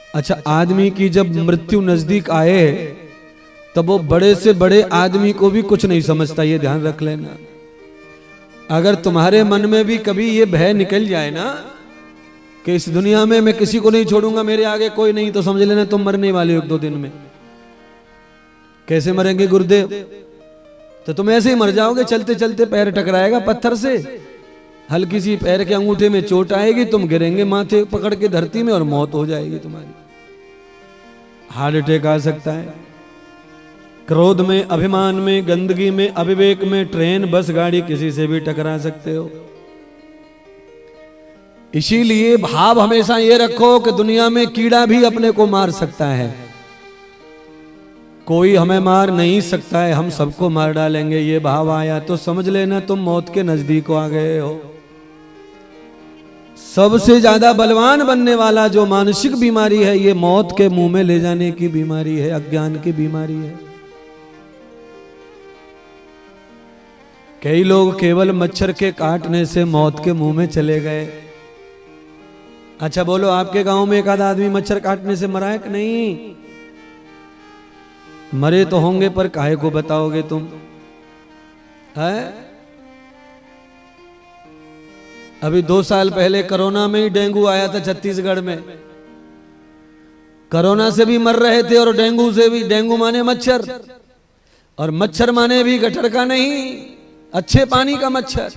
अच्छा, आदमी की जब मृत्यु नजदीक आए तब वो बड़े से बड़े आदमी को भी कुछ नहीं समझता, ये ध्यान रख लेना। अगर तुम्हारे मन में भी कभी ये भय निकल जाए ना कि इस दुनिया में मैं किसी को नहीं छोड़ूंगा, मेरे आगे कोई नहीं, तो समझ लेना तुम मरने वाले हो 1-2 दिन में। कैसे मरेंगे गुरुदेव? तो तुम ऐसे ही मर जाओगे, चलते चलते पैर टकराएगा पत्थर से, हल्की सी पैर के अंगूठे में चोट आएगी, तुम गिरेंगे माथे पकड़ के धरती में और मौत हो जाएगी तुम्हारी। हार्ट अटैक आ सकता है। क्रोध में, अभिमान में, गंदगी में, अविवेक में ट्रेन, बस, गाड़ी किसी से भी टकरा सकते हो। इसीलिए भाव हमेशा ये रखो कि दुनिया में कीड़ा भी अपने को मार सकता है, कोई हमें मार नहीं सकता है, हम सबको मार डालेंगे। ये भाव आया तो समझ लेना तुम मौत के नजदीक आ गए हो। सबसे ज्यादा बलवान बनने वाला जो मानसिक बीमारी है, ये मौत के मुंह में ले जाने की बीमारी है, अज्ञान की बीमारी है। कई लोग केवल मच्छर के काटने से मौत के मुंह में चले गए। अच्छा बोलो, आपके गांव में एक आधा आदमी मच्छर काटने से मरा है कि नहीं? मरे तो होंगे, पर काहे को बताओगे तुम? है अभी 2 साल पहले कोरोना में ही डेंगू आया था छत्तीसगढ़ में। कोरोना से भी मर रहे थे और डेंगू से भी। डेंगू माने मच्छर, और मच्छर माने भी गटर का नहीं, अच्छे पानी का मच्छर।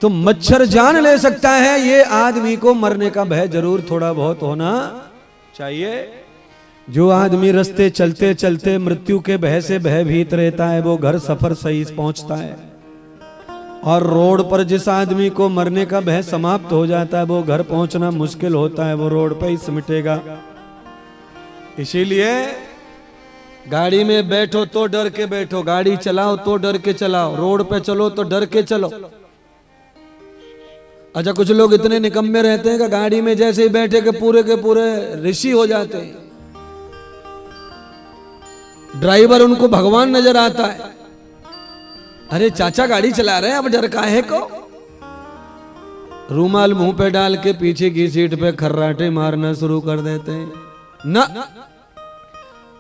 तो मच्छर जान ले सकता है, ये आदमी को मरने का भय जरूर थोड़ा बहुत होना चाहिए। जो आदमी रास्ते चलते चलते मृत्यु के भय से भयभीत रहता है, वो घर सफर सही पहुंचता है। और रोड पर जिस आदमी को मरने का भय समाप्त हो जाता है, वो घर पहुंचना मुश्किल होता है, वो रोड पे ही सिमटेगा। इसीलिए गाड़ी में बैठो तो डर के बैठो, गाड़ी चलाओ तो डर के चलाओ, रोड पे चलो तो डर के चलो। अच्छा, कुछ लोग इतने निकम्मे रहते हैं कि गाड़ी में जैसे ही बैठे के पूरे ऋषि हो जाते हैं। ड्राइवर उनको भगवान नजर आता है। अरे चाचा गाड़ी चला रहे हैं, अब डर काहे को? रूमाल मुंह पे डाल के पीछे की सीट पे खर्राटे मारना शुरू कर देते हैं ना।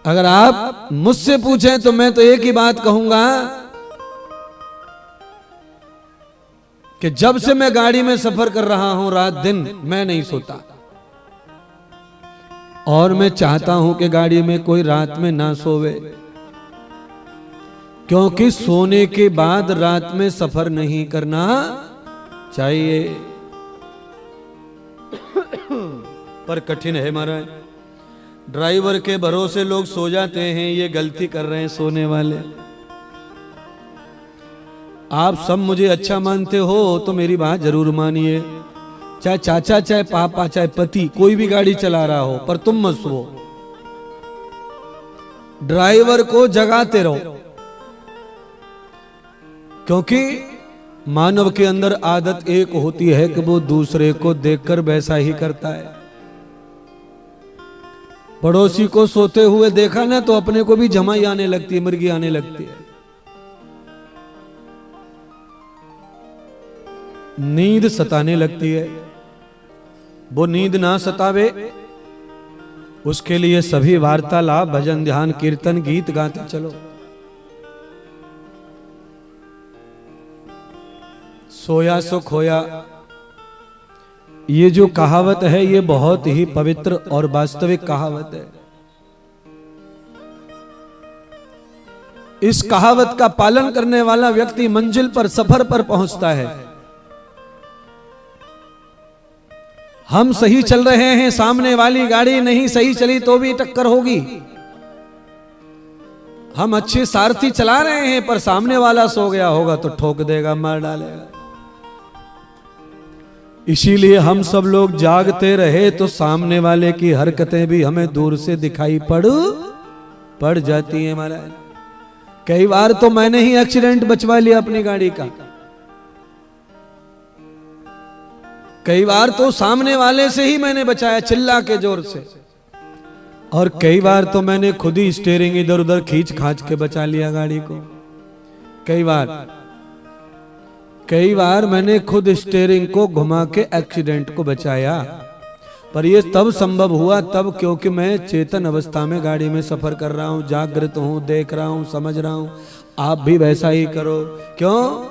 अगर आप मुझसे पूछें तो मैं तो एक ही बात कहूंगा कि जब से मैं गाड़ी में सफर कर रहा हूं, रात दिन मैं नहीं सोता। और मैं चाहता हूं कि गाड़ी में कोई रात में ना सोवे, क्योंकि सोने के बाद रात में सफर नहीं करना चाहिए। पर कठिन है महाराज, ड्राइवर के भरोसे लोग सो जाते हैं, ये गलती कर रहे हैं सोने वाले। आप सब मुझे अच्छा मानते हो तो मेरी बात जरूर मानिए। चाहे चाचा, चाहे पापा, चाहे पति, कोई भी गाड़ी चला रहा हो, पर तुम मत सो। ड्राइवर को जगाते रहो, क्योंकि मानव के अंदर आदत एक होती है कि वो दूसरे को देखकर वैसा ही करता है। पड़ोसी को सोते हुए देखा ना तो अपने को भी जमाई आने लगती है, मिर्गी आने लगती है। नींद सताने लगती है। वो नींद ना सतावे उसके लिए सभी वार्तालाप, भजन, ध्यान, कीर्तन, गीत गाते चलो। सोया सो खोया, ये जो कहावत है ये बहुत ही पवित्र और वास्तविक कहावत है। इस कहावत का पालन करने वाला व्यक्ति मंजिल पर, सफर पर पहुंचता है। हम सही चल रहे हैं, सामने वाली गाड़ी नहीं सही चली तो भी टक्कर होगी। हम अच्छे सारथी चला रहे हैं, पर सामने वाला सो गया होगा तो ठोक देगा, मार डालेगा। इसीलिए हम सब लोग जागते रहे तो सामने वाले की हरकतें भी हमें दूर से दिखाई पड़ जाती हैं महाराज। कई बार तो मैंने ही एक्सीडेंट बचवा लिया अपनी गाड़ी का। कई बार तो सामने वाले से ही मैंने बचाया चिल्ला के जोर से, और कई बार तो मैंने खुद ही स्टीयरिंग इधर उधर खींच खांच के बचा लिया गाड़ी को। कई बार मैंने खुद स्टीयरिंग को घुमा के एक्सीडेंट को बचाया। पर ये तब संभव हुआ तब क्योंकि मैं चेतन अवस्था में गाड़ी में सफर कर रहा हूं, जागृत हूं, देख रहा हूं, समझ रहा हूं। आप भी वैसा ही करो। क्यों?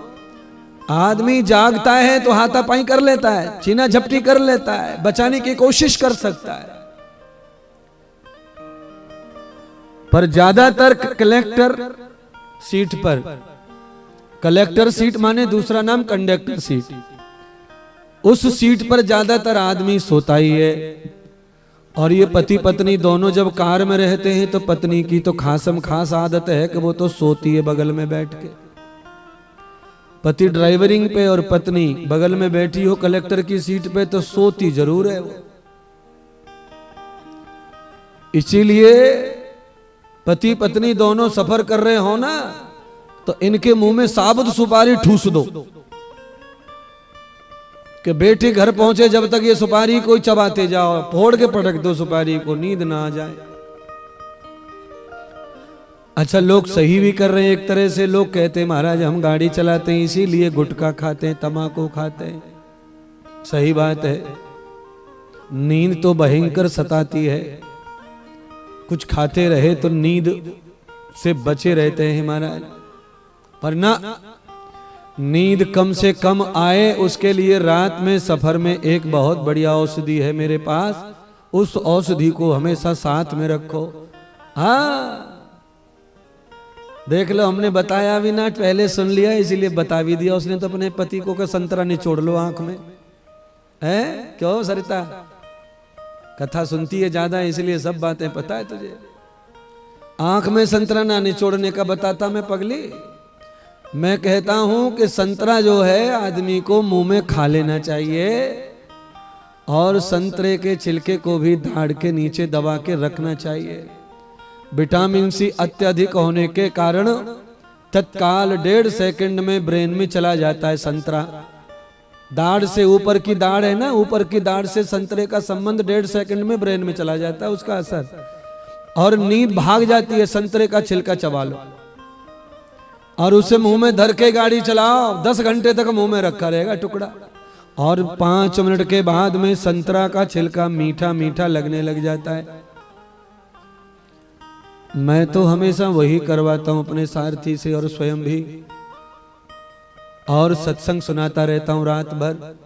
आदमी जागता है तो हाथापाई कर लेता है, छीना झपटी कर लेता है, बचाने की कोशिश कर सकता है, पर ज्यादातर कलेक्टर सीट पर, कलेक्टर सीट माने दूसरा नाम कंडक्टर सीट, उस सीट पर ज्यादातर आदमी सोता ही है। और ये पति पत्नी दोनों जब कार में रहते हैं तो पत्नी की तो खासम खास आदत है कि वो तो सोती है बगल में बैठ के। पति ड्राइवरिंग पे और पत्नी बगल में बैठी हो कलेक्टर की सीट पे तो सोती जरूर है वो। इसीलिए पति पत्नी दोनों सफर कर रहे हो ना तो इनके मुंह में साबुत सुपारी ठूस दो कि बेटे घर पहुंचे जब तक ये सुपारी को चबाते जाओ, फोड़ के पटक दो सुपारी को, नींद ना आ जाए। अच्छा, लोग सही भी कर रहे हैं एक तरह से। लोग कहते हैं महाराज हम गाड़ी चलाते हैं इसीलिए गुटखा खाते हैं, तम्बाकू खाते हैं। सही बात है, नींद तो भयंकर सताती है, कुछ खाते रहे तो नींद से बचे रहते हैं महाराज। पर ना, नींद कम से कम आए उसके लिए रात में सफर में एक बहुत बढ़िया औषधि है मेरे पास, उस औषधि को हमेशा साथ में रखो। हाँ देख लो, हमने बताया भी ना, पहले सुन लिया इसलिए बता भी दिया। उसने तो अपने पति को संतरा निचोड़ लो आंख में, है क्यों सरिता? कथा सुनती है ज्यादा इसलिए सब बातें पता है तुझे। आंख में संतरा ना निचोड़ने का बताता मैं पगली। मैं कहता हूं कि संतरा जो है आदमी को मुंह में खा लेना चाहिए और संतरे के छिलके को भी दाढ़ के नीचे दबा के रखना चाहिए। विटामिन सी अत्यधिक होने के कारण तत्काल 1.5 सेकंड में ब्रेन में चला जाता है संतरा। दाढ़ से ऊपर की दाढ़ है ना, ऊपर की दाढ़ से संतरे का संबंध 1.5 सेकंड में ब्रेन में चला जाता है उसका असर, और नींद भाग जाती है। संतरे का छिलका चबा लो और उसे मुंह में धर के गाड़ी चलाओ, 10 घंटे तक मुंह में रखा रहेगा टुकड़ा, और 5 मिनट के बाद में संतरा का छिलका मीठा मीठा लगने लग जाता है। मैं तो हमेशा वही करवाता हूं अपने सारथी से और स्वयं भी, और सत्संग सुनाता रहता हूं रात भर,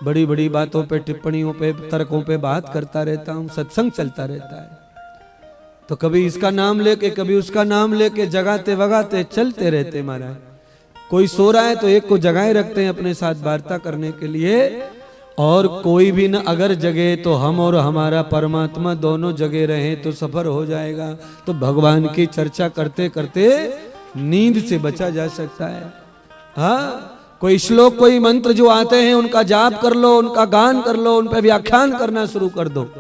बड़ी बड़ी बातों पे, टिप्पणियों पे, तर्कों पे बात करता रहता हूं, सत्संग चलता रहता है। तो कभी इसका नाम लेके कभी उसका नाम लेके जगाते वगाते चलते रहते महाराज। कोई सो रहा है तो एक को जगाए रखते हैं अपने साथ वार्ता करने के लिए, और कोई भी न अगर जगे तो हम और हमारा परमात्मा दोनों जगे रहे तो सफर हो जाएगा। तो भगवान की चर्चा करते करते नींद से बचा जा सकता है। हाँ, कोई श्लोक कोई मंत्र जो आते हैं उनका जाप कर लो, उनका गान कर लो, उन पर व्याख्यान करना शुरू कर दो।